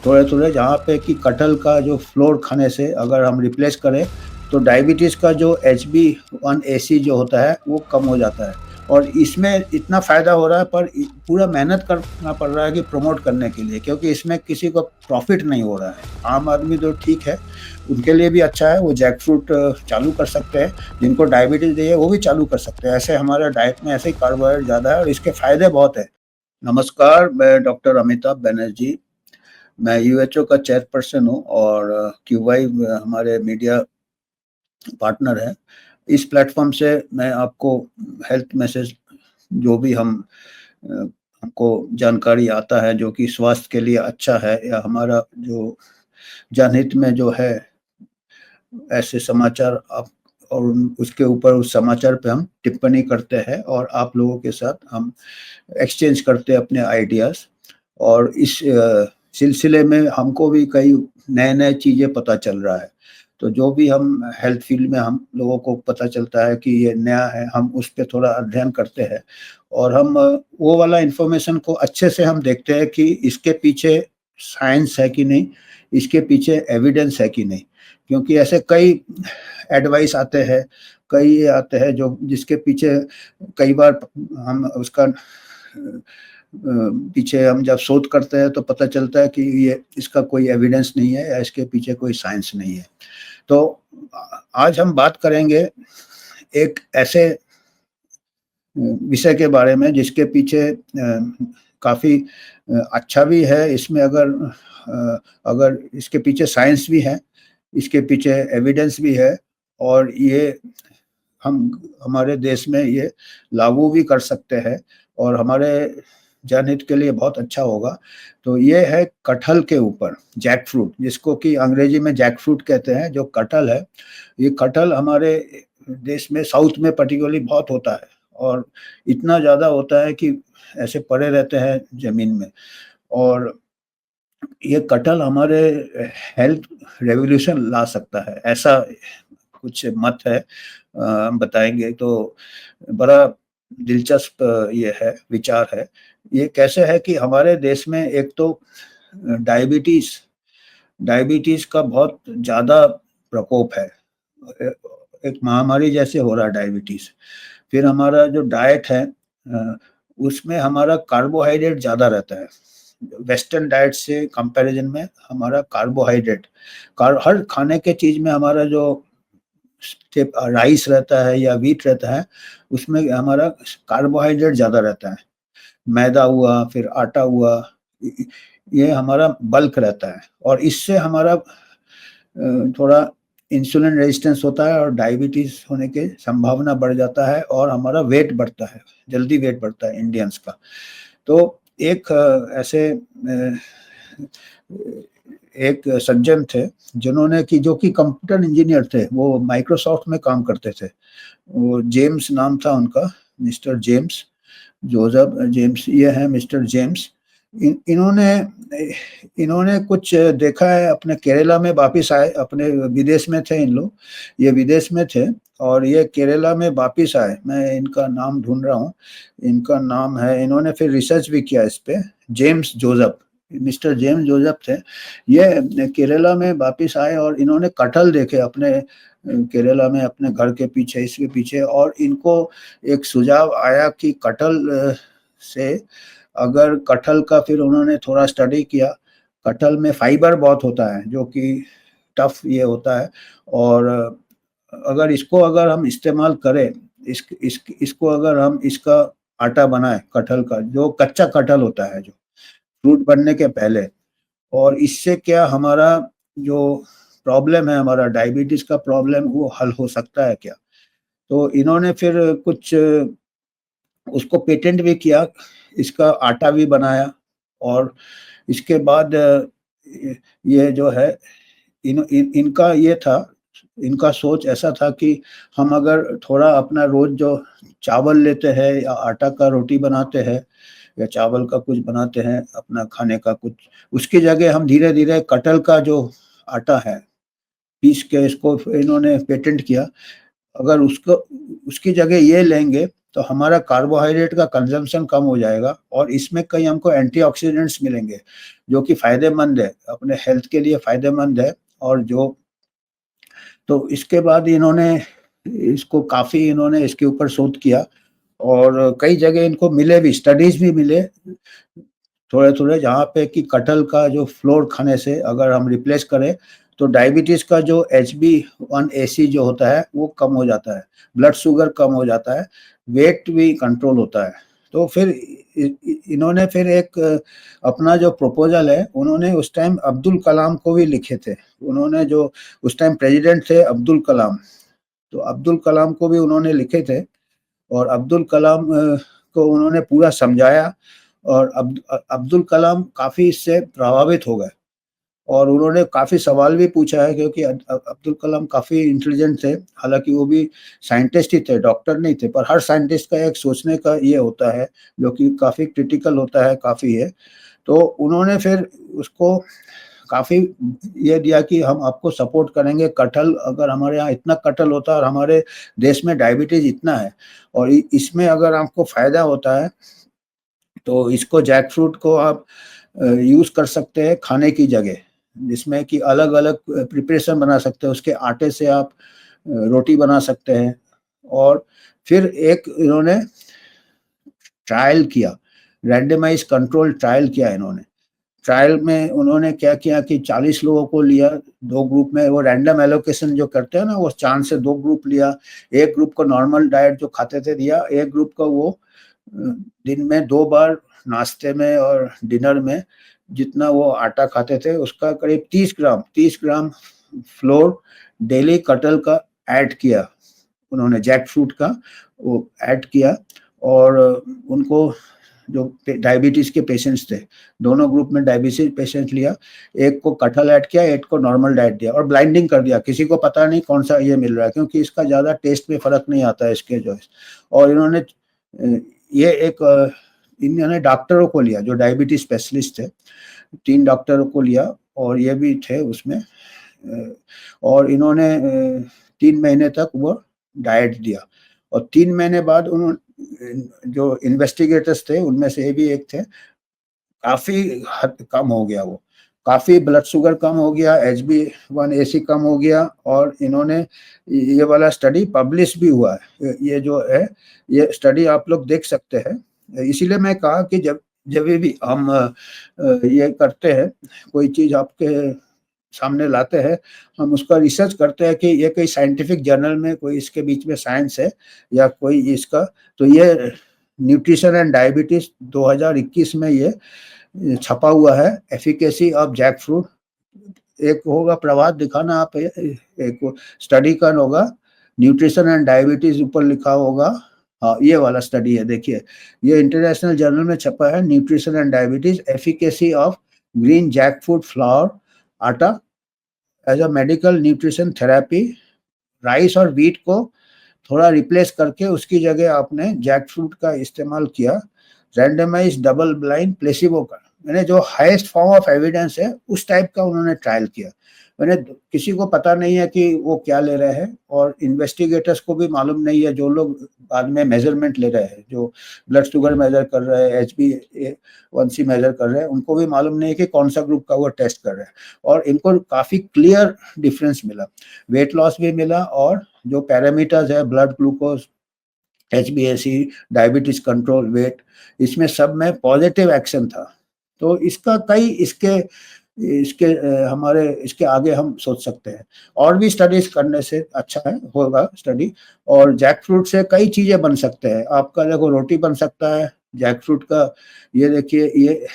थोड़े-थोड़े, जहाँ पे कि कटहल का जो फ्लोर खाने से अगर हम रिप्लेस करें, तो डायबिटीज़ का जो HbA1c जो होता है, वो कम हो जाता है। और इसमें इतना फ़ायदा हो रहा है, पर पूरा मेहनत करना पड़ रहा है कि प्रमोट करने के लिए, क्योंकि इसमें किसी को प्रॉफ़िट नहीं हो रहा है। आम आदमी तो ठीक है, उनके लिए भी अच्छा है, वो जैक फ्रूट चालू कर सकते हैं, जिनको डायबिटीज़ नहीं है, वो भी चालू कर सकते हैं। ऐसे हमारा डाइट में ऐसे ही कार्बोहाइड्रेट ज़्यादा है और इसके फ़ायदे बहुत हैं। नमस्कार, मैं डॉक्टर अमिताभ बनर्जी। मैं यूएचओ का चेयरपर्सन हूँ और क्यूवाई हमारे मीडिया पार्टनर है। इस प्लेटफ़ॉर्म से मैं आपको हेल्थ मैसेज, जो भी अ, हमको जानकारी आता है जो कि स्वास्थ्य के लिए अच्छा है, या हमारा जो जनहित में जो है, ऐसे समाचार आप, और उसके ऊपर उस समाचार पे हम टिप्पणी करते हैं और आप लोगों के साथ हम एक्सचेंज करते हैं अपने आइडियाज़। और इस सिलसिले में हमको भी कई नए-नए चीज़ें पता चल रहा है। तो जो भी हम हेल्थ फ़ील्ड में हम लोगों को पता चलता है कि ये नया है, हम उस पे थोड़ा अध्ययन करते हैं और हम वो वाला इन्फॉर्मेशन को अच्छे से हम देखते हैं कि इसके पीछे साइंस है कि नहीं, इसके पीछे एविडेंस है कि नहीं। क्योंकि ऐसे कई एडवाइस आते हैं, कई ये आते हैं जो जिसके पीछे कई बार हम उसका पीछे हम जब शोध करते हैं तो पता चलता है कि ये इसका कोई एविडेंस नहीं है, या इसके पीछे कोई साइंस नहीं है। तो आज हम बात करेंगे एक ऐसे विषय के बारे में जिसके पीछे काफ़ी अच्छा भी है, इसमें अगर इसके पीछे साइंस भी है, इसके पीछे एविडेंस भी है, और ये हम हमारे देश में ये लागू भी कर सकते हैं और हमारे जनहित के लिए बहुत अच्छा होगा। तो ये है कटहल के ऊपर, जैक फ्रूट, जिसको कि अंग्रेजी में जैक फ्रूट कहते हैं, जो कटहल है। ये कटहल हमारे देश में साउथ में पर्टिकुलरली बहुत होता है, और इतना ज़्यादा होता है कि ऐसे पड़े रहते हैं ज़मीन में। और ये कटहल हमारे हेल्थ रेवोल्यूशन ला सकता है, ऐसा कुछ मत है। हम बताएँगे तो बड़ा दिलचस्प ये है, विचार है। ये कैसे है कि हमारे देश में एक तो डायबिटीज़ डायबिटीज़ का बहुत ज़्यादा प्रकोप है। ए एक महामारी जैसे हो रहा है डायबिटीज़। फिर हमारा जो डाइट है, उसमें हमारा कार्बोहाइड्रेट ज़्यादा रहता है। वेस्टर्न डाइट से कंपैरिज़न में हमारा कार्बोहाइड्रेट, कार हर खाने के चीज़ में हमारा जो राइस रहता है या व्हीट रहता है, उसमें हमारा कार्बोहाइड्रेट ज़्यादा रहता है। मैदा हुआ, फिर आटा हुआ, इ इ ये हमारा बल्क रहता है, और इससे हमारा थोड़ा इंसुलिन रेजिस्टेंस होता है और डायबिटीज़ होने की संभावना बढ़ जाता है, और हमारा वेट बढ़ता है, जल्दी वेट बढ़ता है इंडियंस का। तो एक ऐसे एक सज्जन थे, जिन्होंने कि जो कि कंप्यूटर इंजीनियर थे, वो माइक्रोसॉफ्ट में काम करते थे। वो जेम्स नाम था उनका, मिस्टर जेम्स, जोसेफ जेम्स ये हैं मिस्टर जेम्स। इन इन्होंने इन्होंने कुछ देखा है, अपने केरला में वापिस आए, अपने विदेश में थे इन लोग, ये विदेश में थे और ये केरला में वापिस आए। मैं इनका नाम ढूँढ रहा हूँ, इनका नाम है, इन्होंने फिर रिसर्च भी किया इस पे, James Joseph, mister James Joseph थे। ये केरला में वापिस आए और इन्होंने कटहल देखे अपने केरला में, अपने घर के पीछे, इसके पीछे, और इनको एक सुझाव आया कि कटहल से अगर कटहल का फिर उन्होंने थोड़ा स्टडी किया, कटहल में फाइबर बहुत होता है, जो कि टफ़ ये होता है, और अगर इसको अगर हम इस्तेमाल करें, इसको अगर हम इसका आटा बनाएँ कटहल का, जो कच्चा कटहल होता है जो, फ्रूट बनने के पहले, और इससे क्या हमारा जो प्रॉब्लम है, हमारा डायबिटीज़ का प्रॉब्लम, वो हल हो सकता है क्या? तो इन्होंने फिर कुछ उसको पेटेंट भी किया, इसका आटा भी बनाया, और इसके बाद ये जो है, इनका ये था, इनका सोच ऐसा था कि हम अगर थोड़ा अपना रोज़ जो चावल लेते हैं या आटा का रोटी बनाते हैं, या चावल का कुछ बनाते हैं अपना खाने का कुछ, उसकी जगह हम धीरे-धीरे कटहल का जो आटा है, पीस के इसको इन्होंने पेटेंट किया। अगर उसको उसकी जगह ये लेंगे, तो हमारा कार्बोहाइड्रेट का कंजम्पशन कम हो जाएगा और इसमें कई हमको एंटीऑक्सीडेंट्स मिलेंगे, जो कि फ़ायदेमंद है, अपने हेल्थ के लिए फ़ायदेमंद है। और जो तो इसके बाद इन्होंने इसके ऊपर शोध किया और कई जगह इनको मिले भी, स्टडीज़ भी मिले थोड़े-थोड़े, जहाँ पे कि कटहल का जो फ्लोर खाने से अगर हम रिप्लेस करें, तो डायबिटीज़ का जो HbA1c जो होता है, वो कम हो जाता है, ब्लड शुगर कम हो जाता है, वेट भी कंट्रोल होता है। तो फिर इन्होंने फिर एक अपना जो प्रपोज़ल है, उन्होंने उस टाइम अब्दुल कलाम को भी लिखे थे। उन्होंने जो उस टाइम प्रेज़िडेंट थे अब्दुल कलाम, तो अब्दुल कलाम को भी उन्होंने लिखे थे और अब्दुल कलाम को उन्होंने पूरा समझाया और अब्दुल कलाम काफ़ी इससे प्रभावित हो गए और उन्होंने काफ़ी सवाल भी पूछा है, क्योंकि अब्दुल कलाम काफ़ी इंटेलिजेंट थे। हालाँकि वो भी साइंटिस्ट ही थे, डॉक्टर नहीं थे, पर हर साइंटिस्ट का एक सोचने का ये होता है, जो कि काफ़ी क्रिटिकल होता है, काफ़ी है। तो उन्होंने फिर उसको काफ़ी ये दिया कि हम आपको सपोर्ट करेंगे। कटहल, अगर हमारे यहाँ इतना कटहल होता है और हमारे देश में डायबिटीज़ इतना है और इसमें अगर आपको फ़ायदा होता है, तो इसको जैक फ्रूट को आप यूज़ कर सकते हैं खाने की जगह, जिसमें कि अलग-अलग प्रिपरेशन बना सकते हैं। उसके आटे से आप रोटी बना सकते हैं। और फिर एक इन्होंने ट्रायल किया, रैंडमाइज़ कंट्रोल ट्रायल किया इन्होंने। ट्रायल में उन्होंने क्या किया कि 40 लोगों को लिया, 2 ग्रुप में, वो रैंडम एलोकेशन जो करते हैं ना, वो चांद से 2 ग्रुप लिया। एक ग्रुप को नॉर्मल डाइट जो खाते थे दिया, एक ग्रुप को वो दिन में 2 बार नाश्ते में और डिनर में जितना वो आटा खाते थे, उसका करीब 30 ग्राम फ्लोर डेली कटहल का ऐड किया। उन्होंने जैक फ्रूट का वो ऐड किया और उनको जो डायबिटीज़ के पेशेंट्स थे, दोनों ग्रुप में डायबिटीज़ पेशेंट लिया, एक को कटहल ऐड किया, एक को नॉर्मल डाइट दिया और ब्लाइंडिंग कर दिया। किसी को पता नहीं कौन-सा ये मिल रहा है, क्योंकि इसका ज़्यादा टेस्ट में फ़र्क नहीं आता है इसके जो है। और ये एक इन्होंने डॉक्टरों को लिया जो डायबिटीज़ स्पेशलिस्ट थे, 3 डॉक्टरों को लिया और ये भी थे उसमें और इन्होंने 3 महीने तक वो डाइट दिया और 3 महीने बाद जो इन्वेस्टिगेटर्स थे, उनमें से ये भी एक थे, काफ़ी हद कम हो गया वो। काफ़ी ब्लड शुगर कम हो गया, HbA1c कम हो गया और इन्होंने ये वाला स्टडी पब्लिश भी हुआ है। ये जो है, ये स्टडी आप लोग देख सकते हैं। इसीलिए मैं कहा कि जब भी हम ये करते हैं, कोई चीज़ आपके सामने लाते हैं, हम उसका रिसर्च करते हैं कि ये कोई साइंटिफिक जर्नल में कोई इसके बीच में साइंस है या कोई इसका, तो ये न्यूट्रिशन एंड डायबिटीज़ 2021 में ये छपा हुआ है, एफिकेसी ऑफ जैक फ्रूट। एक होगा प्रभात, दिखाना आप, एक स्टडी का होगा, न्यूट्रिशन एंड डायबिटीज़ ऊपर लिखा होगा। हाँ, ये वाला स्टडी है, देखिए, ये इंटरनेशनल जर्नल में छपा है, nutrition and diabetes, efficacy of green jackfruit flower atta as a medical nutrition therapy. Rice और व्हीट को थोड़ा रिप्लेस करके उसकी जगह आपने जैक फ्रूट का इस्तेमाल किया। रैंडमाइज्ड डबल ब्लाइंड प्लेसिबो का, मैंने जो हाईएस्ट फॉर्म ऑफ एविडेंस है उस टाइप का उन्होंने ट्रायल किया। मैंने किसी को पता नहीं है कि वो क्या ले रहे हैं और इन्वेस्टिगेटर्स को भी मालूम नहीं है, जो लोग बाद में मेजरमेंट ले रहे हैं, जो ब्लड शुगर मेजर कर रहे हैं, HbA1c मेजर कर रहे हैं, उनको भी मालूम नहीं है कि कौन सा ग्रुप का वो टेस्ट कर रहे हैं। और इनको काफ़ी क्लियर डिफरेंस मिला, वेट लॉस भी मिला और जो पैरामीटर्स है, blood glucose, HbA1c, diabetes control, weight, इसमें सब में पॉजिटिव एक्शन था। तो इसका कई इसके इसके हमारे इसके आगे हम सोच सकते हैं और भी स्टडीज करने से अच्छा है, होगा स्टडी। और जैक फ्रूट से कई चीज़ें बन सकते हैं, आपका देखो रोटी बन सकता है जैक फ्रूट का, ये देखिए, ये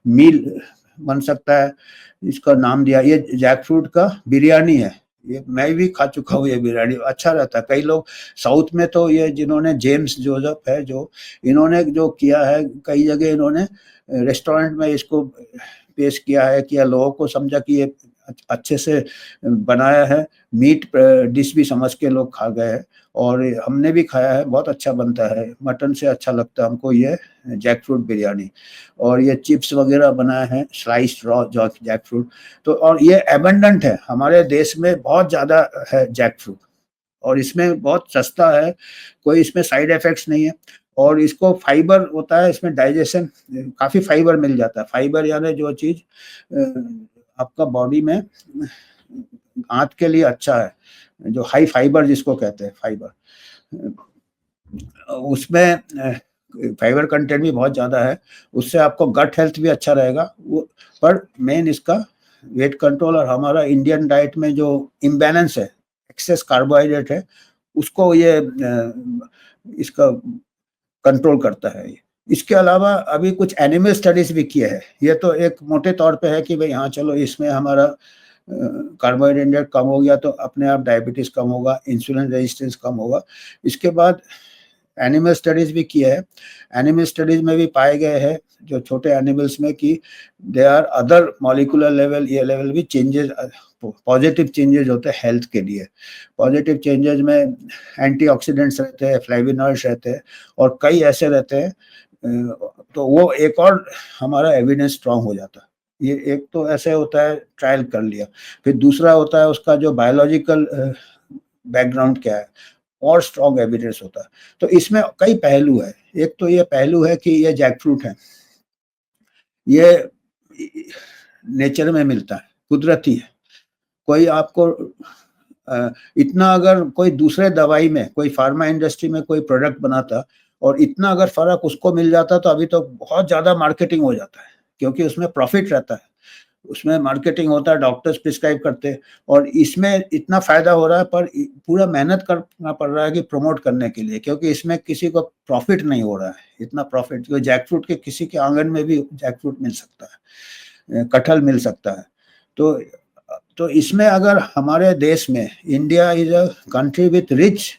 मील बन सकता है, इसका नाम दिया, ये जैक फ्रूट का बिरयानी है। ये मैं भी खा चुका हूँ, ये बिरयानी अच्छा रहता है। कई लोग साउथ में तो ये जिन्होंने जेम्स जोसेफ है, जो इन्होंने जो किया है, कई जगह इन्होंने रेस्टोरेंट में इसको पेश किया है, कि लोगों को समझा कि ये अच्छे से बनाया है, मीट डिश भी समझ के लोग खा गए हैं और हमने भी खाया है, बहुत अच्छा बनता है, मटन से अच्छा लगता है हमको ये जैक फ्रूट बिरयानी। और ये चिप्स वगैरह बनाए हैं, स्लाइस्ड रॉ जैक फ्रूट। तो और ये एबंडेंट है हमारे देश में, बहुत ज़्यादा है जैक फ्रूट। और इसमें बहुत सस्ता है, कोई इसमें साइड इफ़ेक्ट्स नहीं है और इसको फाइबर होता है, इसमें डाइजेशन काफ़ी फाइबर मिल जाता है। फाइबर यानी जो चीज़ आपका बॉडी में आँत के लिए अच्छा है, जो हाई फाइबर जिसको कहते हैं फाइबर। उसमें फाइबर कंटेंट भी बहुत ज़्यादा है, उससे आपको गट हेल्थ भी अच्छा रहेगा। वो पर मेन इसका वेट कंट्रोल और हमारा इंडियन डाइट में जो इम्बैलेंस है, एक्सेस कार्बोहाइड्रेट है, उसको ये इसका कंट्रोल करता है ये। इसके अलावा अभी कुछ एनिमल स्टडीज़ भी किए हैं। ये तो एक मोटे तौर पे है कि भई हाँ, चलो इसमें हमारा कार्बोहाइड्रेट कम हो गया तो अपने आप डायबिटीज़ कम होगा, इंसुलिन रेजिस्टेंस कम होगा। इसके बाद एनिमल स्टडीज़ भी किए हैं। एनिमल स्टडीज़ में भी पाए गए हैं जो छोटे एनिमल्स में कि there are other molecular level ये लेवल भी चेंजेज़ पॉजिटिव चेंजेज़ होते हैं हेल्थ के लिए। पॉजिटिव चेंजेज़ में एंटीऑक्सीडेंट्स रहते हैं, फ्लेवोनॉइड्स रहते हैं और कई ऐसे रहते हैं तो वो एक और हमारा एविडेंस स्ट्रॉन्ग हो जाता है। ये एक तो ऐसे होता है ट्रायल कर लिया, फिर दूसरा होता है उसका जो बायोलॉजिकल बैकग्राउंड क्या है और स्ट्रॉन्ग एविडेंस होता है। तो इसमें कई पहलू है। एक तो ये पहलू है कि ये जैकफ्रूट है, ये नेचर में मिलता है, कुदरती है। कोई आपको इतना अगर कोई दूसरे दवाई में, कोई फार्मा इंडस्ट्री में कोई प्रोडक्ट बनाता और इतना अगर फ़र्क उसको मिल जाता तो अभी तो बहुत ज़्यादा मार्केटिंग हो जाता है, क्योंकि उसमें प्रॉफ़िट रहता है। उसमें मार्केटिंग होता है, डॉक्टर्स प्रिस्क्राइब करते हैं और इसमें इतना फ़ायदा हो रहा है पर पूरा मेहनत करना पड़ रहा है कि प्रमोट करने के लिए, क्योंकि इसमें किसी को प्रॉफ़िट नहीं हो रहा है, इतना प्रॉफ़िट जो जैकफ्रूट के किसी के आँगन में भी जैकफ्रूट मिल सकता है, कटहल मिल सकता है। तो इसमें अगर हमारे देश में India is a country with rich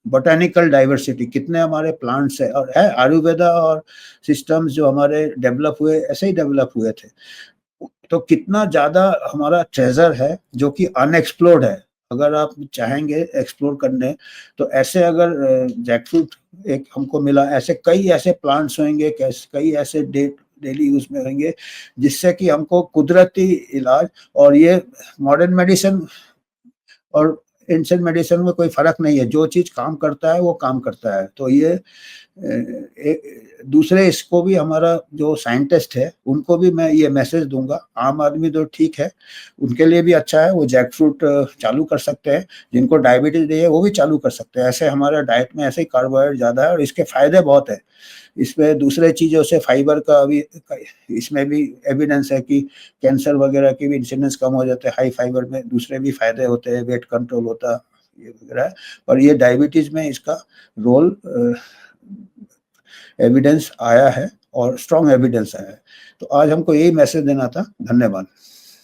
botanical diversity, कितने हमारे प्लांट्स है और है आयुर्वेदा और सिस्टम्स जो हमारे डेवलप हुए ऐसे ही डेवलप हुए थे। तो कितना ज़्यादा हमारा ट्रेज़र है जो कि अनएक्सप्लोर्ड है। अगर आप चाहेंगे एक्सप्लोर करने तो ऐसे अगर जैकफ्रूट एक हमको मिला, ऐसे कई ऐसे प्लांट्स होंगे, कई ऐसे डेली यूज़ में होंगे जिससे कि हमको कुदरती इलाज और ये मॉडर्न मेडिसिन और एंशिएंट मेडिसिन में कोई फ़र्क नहीं है, जो चीज़ काम करता है वो काम करता है। तो ये दूसरे इसको भी हमारा जो साइंटिस्ट है उनको भी मैं ये मैसेज दूँगा, आम आदमी तो ठीक है, उनके लिए भी अच्छा है, वो जैकफ्रूट चालू कर सकते हैं, जिनको डायबिटीज़ नहीं है वो भी चालू कर सकते हैं। ऐसे हमारा डाइट में ऐसे ही कार्बोहाइड्रेट ज़्यादा है और इसके फ़ायदे बहुत हैं। इसमें दूसरे चीज़ों से फाइबर का भी इसमें भी एविडेंस है कि कैंसर वगैरह के भी इंसिडेंस कम हो जाते हैं, हाई फाइबर में दूसरे भी फ़ायदे होते हैं, वेट कंट्रोल होता है, ये वगैरह। और ये डायबिटीज़ में इसका रोल एविडेंस आया है और स्ट्रॉन्ग एविडेंस आया है। तो आज हमको यही मैसेज देना था। धन्यवाद।